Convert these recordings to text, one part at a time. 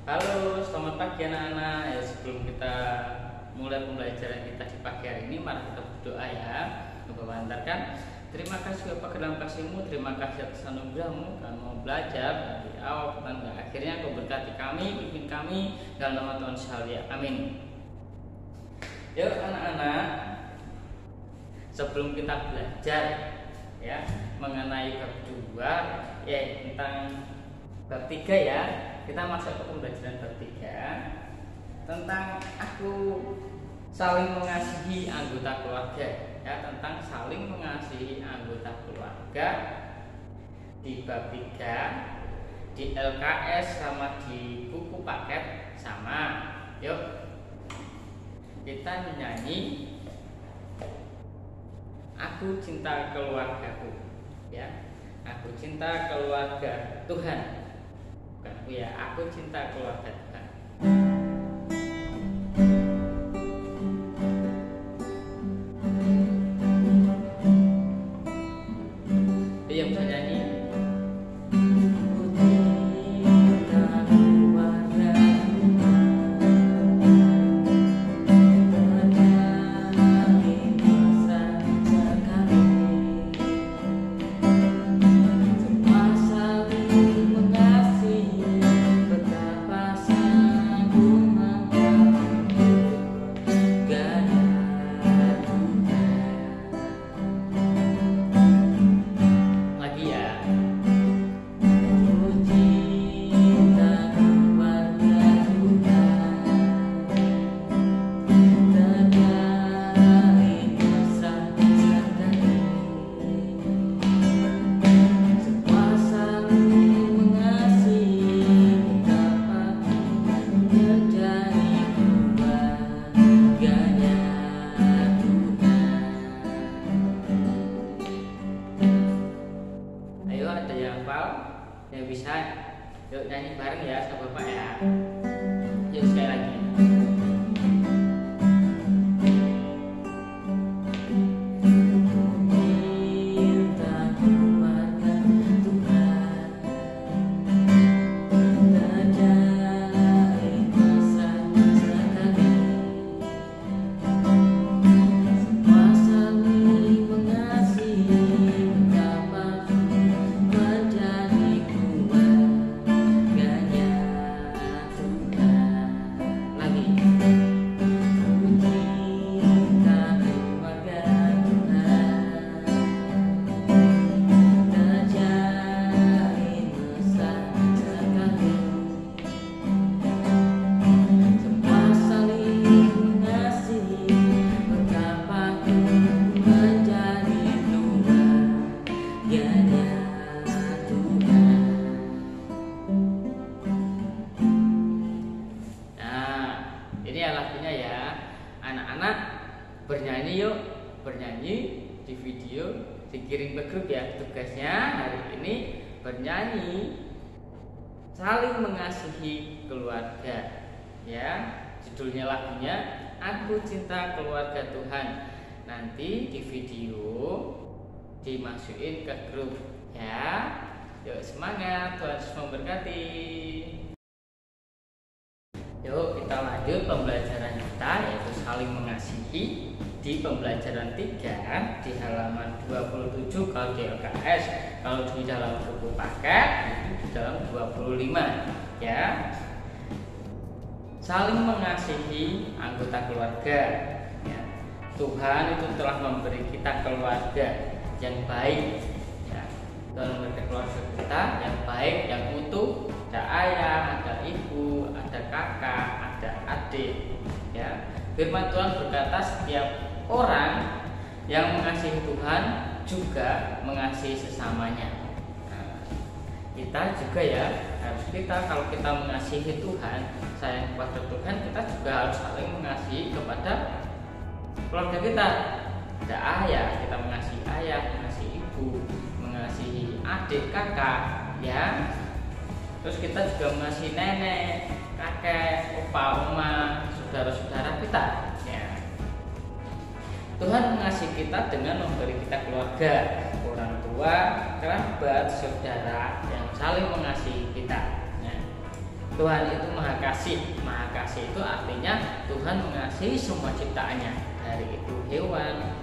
Halo, selamat pagi anak-anak. Ya, sebelum kita mulai pembelajaran kita di pagi hari ini, mari kita berdoa ya. Bapak antarkan. Terima kasih Bapak dalam kasih-Mu, terima kasih atas anugerah-Mu. Kami mau belajar dari awal sampai akhirnya. Kau berkati kami, pimpin kami dalam nama Tuhan Yesus. Amin. Yuk anak-anak, sebelum kita belajar ya mengenai bab 2 tentang bab 3 ya, kita masuk ke pembelajaran bab 3 tentang aku saling mengasihi anggota keluarga ya, tentang saling mengasihi anggota keluarga di bab 3 di LKS sama di buku paket sama. Yuk kita menyanyi Aku Cinta Keluargaku ya. Aku cinta keluarga Tuhan. Bukan aku ya, aku cinta keluarga Tuhan. Dia bisa nyanyi. Yang bisa, yuk nyanyi bareng ya sama Bapak ya. Yuk sekali lagi. Bernyanyi yuk, bernyanyi di video, dikirim ke grup ya. Tugasnya hari ini bernyanyi saling mengasihi keluarga ya. Judulnya lagunya Aku Cinta Keluarga Tuhan. Nanti di video dimasukin ke grup ya. Yuk semangat, Tuhan Yesus memberkati. Yuk kita lanjut pembelajaran kita, yaitu saling mengasihi di pembelajaran 3 di halaman 27 kalau di LKS. Kalau di dalam buku paket itu di dalam 25 ya. Saling mengasihi anggota keluarga ya. Tuhan itu telah memberi kita keluarga yang baik ya. Tuhan memberi keluarga kita yang baik, yang utuh. Ada ayah, ada ibu, ada kakak, ada adik ya. Firman Tuhan berkata setiap orang yang mengasihi Tuhan juga mengasihi sesamanya. Nah, kita juga ya, harus kita kalau kita mengasihi Tuhan, sayang kepada Tuhan, kita juga harus saling mengasihi kepada keluarga kita. Ada ayah, kita mengasihi ayah, mengasihi ibu, mengasihi adik, kakak ya. Terus kita juga mengasihi nenek, kakek, opa, oma, saudara-saudara kita ya. Tuhan mengasihi kita dengan memberi kita keluarga, orang tua, kerabat, saudara yang saling mengasihi kita ya. Tuhan itu Maha Kasih. Maha Kasih itu artinya Tuhan mengasihi semua ciptaannya, dari itu hewan,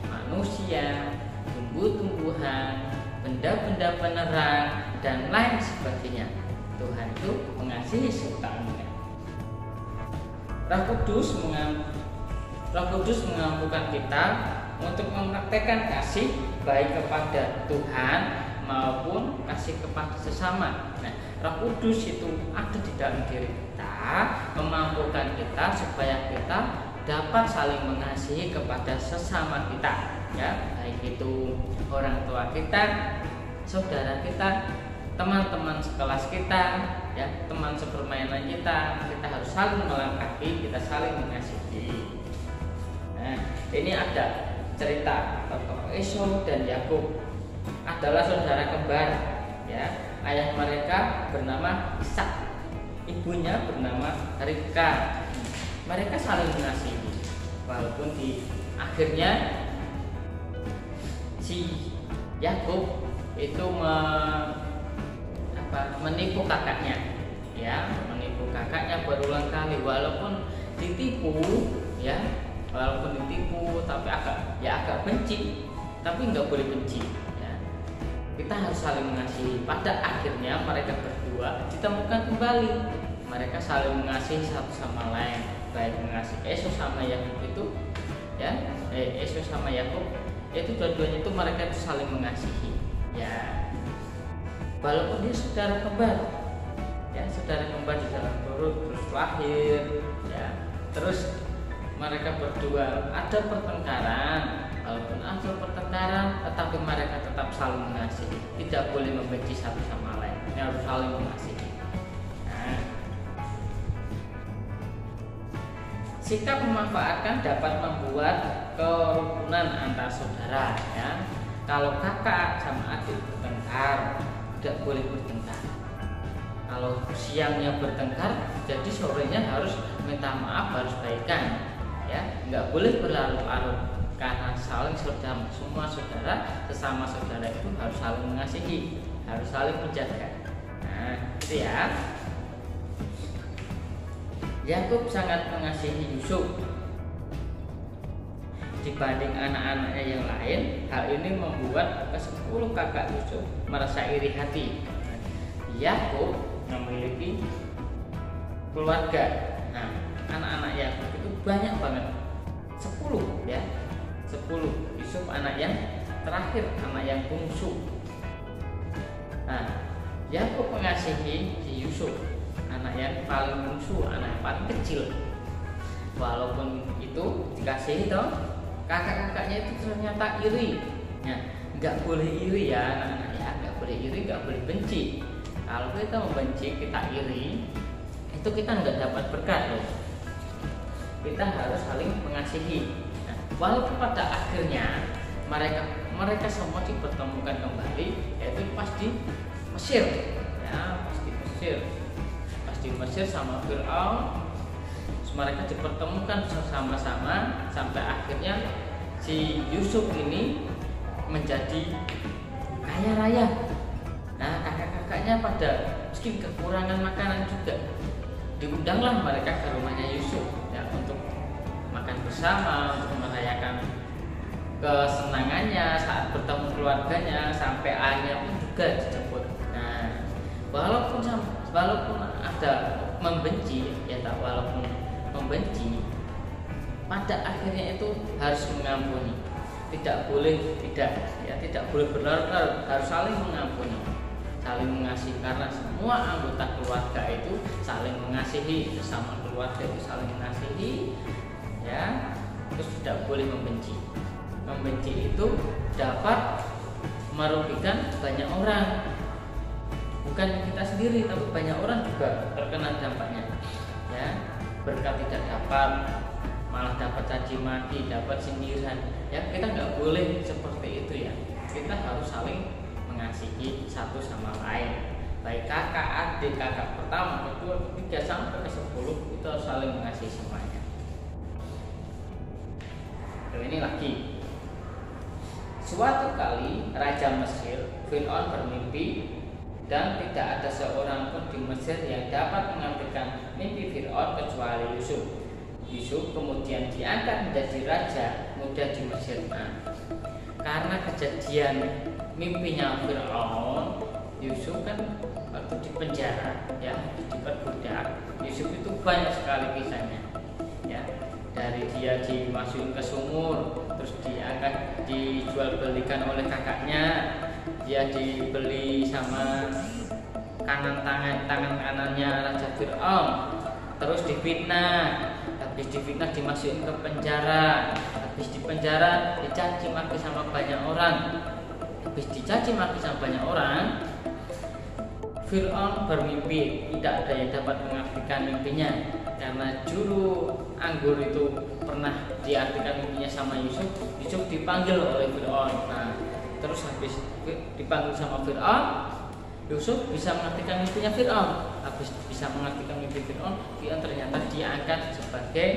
manusia, tumbuh-tumbuhan, benda-benda penerang, dan lain sebagainya. Tuhan itu mengasihi ciptaannya. Roh Kudus mengampukan kita untuk mempraktekkan kasih baik kepada Tuhan maupun kasih kepada sesama. Nah, Roh Kudus itu ada di dalam diri kita, memampukan kita supaya kita dapat saling mengasihi kepada sesama kita, ya, baik itu orang tua kita, saudara kita, teman-teman sekelas kita, ya, teman sepermainan kita harus saling melengkapi, kita saling mengasihi. Nah, ini ada cerita tokoh Esau dan Yakub adalah saudara kembar, ya. Ayah mereka bernama Ishak, ibunya bernama Ribka. Mereka saling mengasihi, walaupun di akhirnya si Yakub itu menipu kakaknya, ya, menipu kakaknya berulang kali, walaupun ditipu, tapi agak benci, tapi nggak boleh benci, ya. Kita harus saling mengasihi. Pada akhirnya mereka berdua ditemukan kembali, mereka saling mengasihi satu sama lain, baik mengasihi Esau sama Yakub itu, ya, Esau sama Yakub itu dua-duanya itu mereka itu saling mengasihi, ya. Walaupun dia saudara kembar, ya, saudara kembar di dalam perut, terus lahir, ya, terus mereka berdua ada pertengkaran, walaupun ada pertengkaran, tetapi mereka tetap saling mengasihi, tidak boleh membenci satu sama lain, harus saling mengasihi. Nah, sikap memanfaatkan dapat membuat kerukunan antar saudara, ya. Kalau kakak sama adik bertengkar, tidak boleh bertengkar. Kalau siangnya bertengkar, jadi sorenya harus minta maaf, harus baikan, ya, nggak boleh berlarut-larut, karena saling saudara, semua saudara, sesama saudara itu harus saling mengasihi, harus saling menjaga. Nah, itu ya. Yakub sangat mengasihi Yusuf dibanding anak-anaknya yang lain. Hal ini membuat ke-10 kakak Yusuf merasa iri hati. Yakub memiliki keluarga. Nah, anak-anak Yakub itu banyak banget, 10, ya, 10. Yusuf anak yang terakhir, anak yang bungsu. Nah, Yakub mengasihi si Yusuf, anak yang paling bungsu, anak yang paling kecil. Walaupun itu dikasihi toh, kakak-kakaknya itu ternyata iri. Nah, nggak boleh iri ya anak-anak, ya, nggak boleh iri, nggak boleh benci. Kalau kita membenci, kita iri, itu kita nggak dapat berkat loh. Kita harus saling mengasihi. Nah, walaupun pada akhirnya mereka semua dipertemukan kembali, yaitu pas di Mesir, ya, pas di Mesir sama Fir'aun. Mereka dipertemukan bersama-sama sampai akhirnya si Yusuf ini menjadi kaya raya. Nah, kakak-kakaknya pada miskin, kekurangan makanan juga, diundanglah mereka ke rumahnya Yusuf, ya, untuk makan bersama, untuk merayakan kesenangannya saat bertemu keluarganya, sampai ayahnya pun juga dijemput. Nah, walaupun ada membenci, ya, tak, walaupun membenci, pada akhirnya itu harus mengampuni, tidak boleh tidak boleh berlarut-larut, harus saling mengampuni, saling mengasihi, karena semua anggota keluarga itu saling mengasihi, sesama keluarga itu saling mengasihi, ya. Terus tidak boleh membenci. Membenci itu dapat merugikan banyak orang, bukan kita sendiri, tapi banyak orang juga terkena dampaknya, ya. Berkat tidak dapat, malah dapat caci maki, dapat sindiran, ya. Kita nggak boleh seperti itu, ya. Kita harus saling mengasihi satu sama lain, baik kakak, adik, kakak pertama, kedua, ketiga, sampai ke-10, itu harus saling mengasihi semuanya. Dan ini lagi, suatu kali Raja Mesir Fir'aun bermimpi dan tidak ada seorang pun di Mesir yang dapat mengartikan mimpi Fir'aun kecuali Yusuf. Yusuf kemudian diangkat menjadi raja muda di Mesir. Nah, karena kejadian mimpinya Fir'aun, Yusuf kan waktu di penjara ya, diperbudak. Yusuf itu banyak sekali kisahnya ya, dari dia dimasukin ke sumur, terus diangkat dijual belikan oleh kakaknya, dia dibeli sama tangan kanannya Raja Fir'aun, terus difitnah, habis difitnah dimasukin ke penjara, habis di penjara dicaci maki sama banyak orang, habis dicaci maki sama banyak orang, Fir'aun bermimpi, tidak ada yang dapat mengartikan mimpinya karena juru anggur itu pernah diartikan mimpinya sama Yusuf. Yusuf dipanggil oleh Fir'aun. Nah, terus habis dipanggil sama Fir'aun, Yusuf bisa mengartikan mimpinya Fir'aun. Habis bisa mengartikan mimpi Fir'aun, dia ternyata diangkat sebagai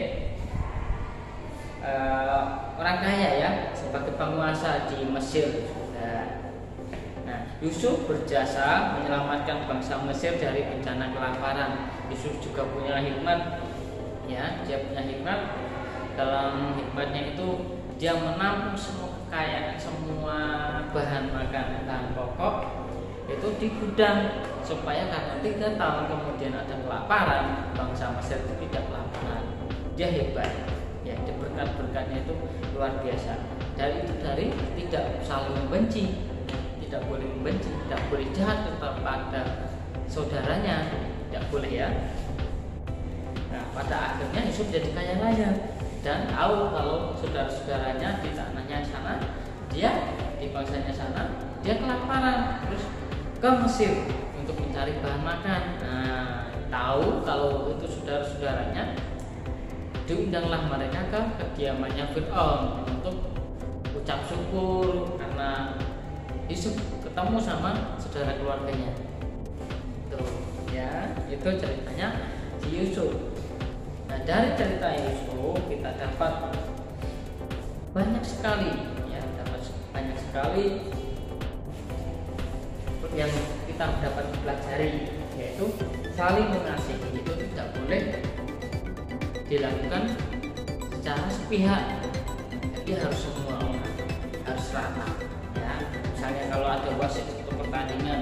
orang kaya ya, sebagai penguasa di Mesir. Nah, Yusuf berjasa menyelamatkan bangsa Mesir dari bencana kelaparan. Yusuf juga punya hikmat ya, dia punya hikmat. Dalam hikmatnya itu dia menampung semua kekayaan, semua bahan makanan, bahan pokok itu di gudang, supaya karena 3 tahun kemudian ada kelaparan, bangsa Mesir itu tidak kelaparan. Dia hebat ya, berkat-berkatnya itu luar biasa. Dari tidak saling membenci, tidak boleh membenci, tidak boleh jahat kepada saudaranya, tidak boleh ya. Nah, pada akhirnya Yusuf jadi kaya raya dan tahu kalau saudara-saudaranya di tanahnya sana, dia di bangsanya sana, dia kelaparan, terus ke Mesir untuk mencari bahan makan. Nah, tahu kalau itu saudara-saudaranya, diundanglah mereka ke kediamannya Fir'aun untuk ucap syukur karena Yusuf ketemu sama saudara keluarganya. Tuh ya, itu ceritanya si Yusuf. Nah, dari cerita Yusuf kita dapat banyak sekali ya, banyak sekali yang kita dapat pelajari, yaitu saling mengasihi itu tidak boleh dilakukan secara sepihak. Jadi harus semua orang, harus rata ya. Misalnya kalau ada wasit untuk pertandingan,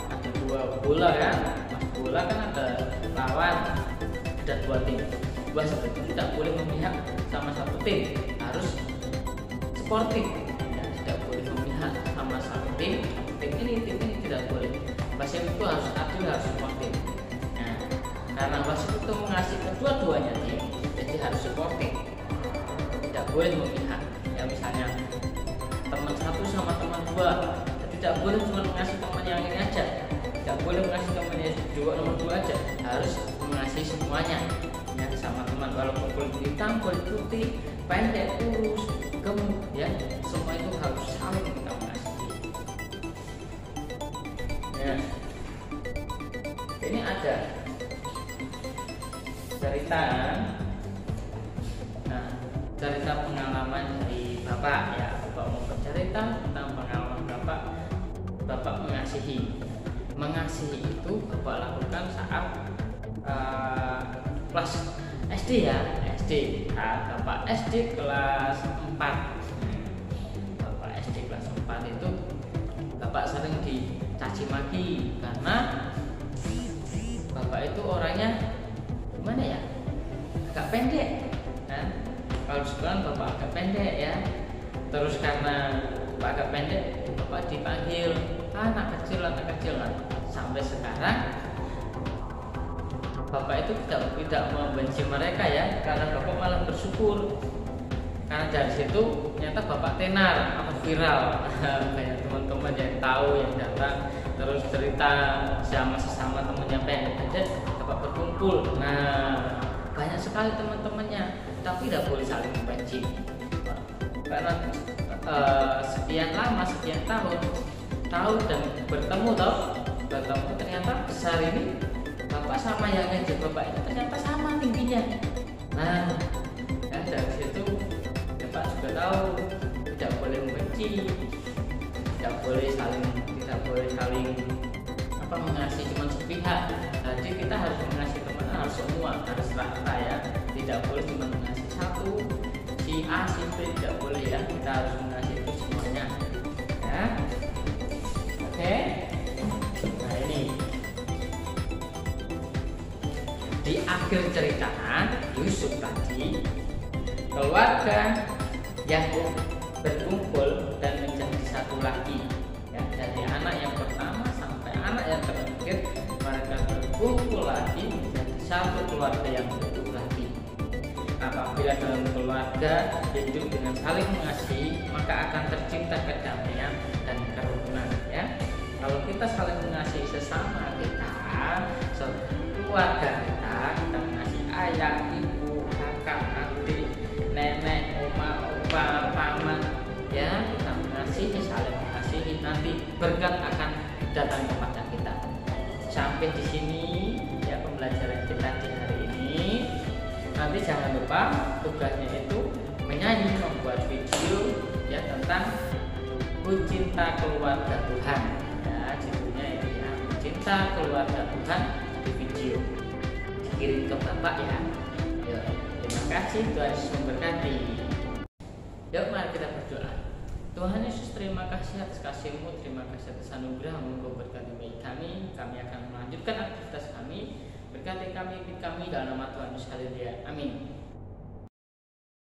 ada 2 bola ya, bola kan ada lawan, ada 2 tim. Wasit itu tidak boleh memihak sama satu tim, harus sportif ya, tidak boleh memihak sama satu tim ini tidak boleh. Wasit itu harus adil, harus sportif. Nah, karena wasit itu mengasihi kedua-duanya tim, jadi harus sportif, tidak boleh memihak ya. Misalnya teman 1 sama teman 2, tidak boleh cuma mengasihi teman yang ini aja, tidak boleh mengasihi teman yang nomor 2 aja, harus mengasihi semuanya ya, sama teman, walaupun kulit hitam, kulit putih, pendek, kurus, gemuk ya, semua itu harus saling kita mengasihi ya. Ini ada cerita, nah, cerita pengalaman dari bapak ya. Bapak mau bercerita tentang pengalaman bapak mengasihi itu bapak lakukan saat kelas SD ya, bapak SD kelas 4. Bapak SD kelas 4 itu bapak sering dicaci maki karena bapak itu orangnya gimana ya, agak pendek kan. Kalau sekarang bapak agak pendek ya, terus karena bapak agak pendek, bapak dipanggil anak kecil lah. Sampai sekarang bapak itu tidak membenci mereka ya, karena bapak malah bersyukur. Karena dari situ ternyata bapak tenar atau viral. Banyak teman-teman yang tahu, yang datang terus cerita sama sesama temannya pendek, bapak berkumpul. Nah, banyak sekali teman-temannya, tapi tidak boleh saling membenci. Karena sekian lama, sekian tahun dan bertemu ternyata besar ini bapak sama yang ngejek bapak itu ternyata sama tingginya. Nah, ya dari situ bapak juga tahu tidak boleh membenci, tidak boleh saling mengasihi cuma sepihak. Jadi kita harus mengasihi teman harus semua, harus rata ya. Tidak boleh cuma mengasihi satu, si A, si B, tidak boleh ya. Kita harus mengasihi itu semuanya. Ya. Oke. Nah ini di akhir cerita Yusuf tadi, keluarga Yakub berkumpul dan menjadi satu lagi. Ya, dari anak yang pertama sampai anak yang terakhir, mereka berkumpul lagi menjadi satu keluarga yang utuh lagi. Apabila dalam keluarga hidup dengan saling mengasihi, maka akan tercipta kedamaian dan kerukunan. Ya, kalau kita saling mengasihi sesama kita, keluarga kita mengasihi ayah, ibu, kakak, adik, nenek, oma, opa, paman, ya kita mengasihi, saling mengasihi, nanti berkat akan datang kepada kita. Sampai di sini ya pembelajaran kita di hari ini. Nanti jangan lupa tugasnya itu menyanyi, membuat video ya tentang Ku Cinta Keluarga Tuhan. Ya judulnya itu ya, Ku Cinta Keluarga Tuhan di video. Kirim ke Bapak ya. Yuk, terima kasih, Tuhan Yesus memberkati. Yuk mari kita berdoa. Tuhan Yesus, terima kasih atas kasih-Mu, terima kasih atas anugerah-Mu. Engkau berkati baik kami akan melanjutkan aktivitas kami. Berkati kami dalam nama Tuhan Yesus. Haleluya. Amin.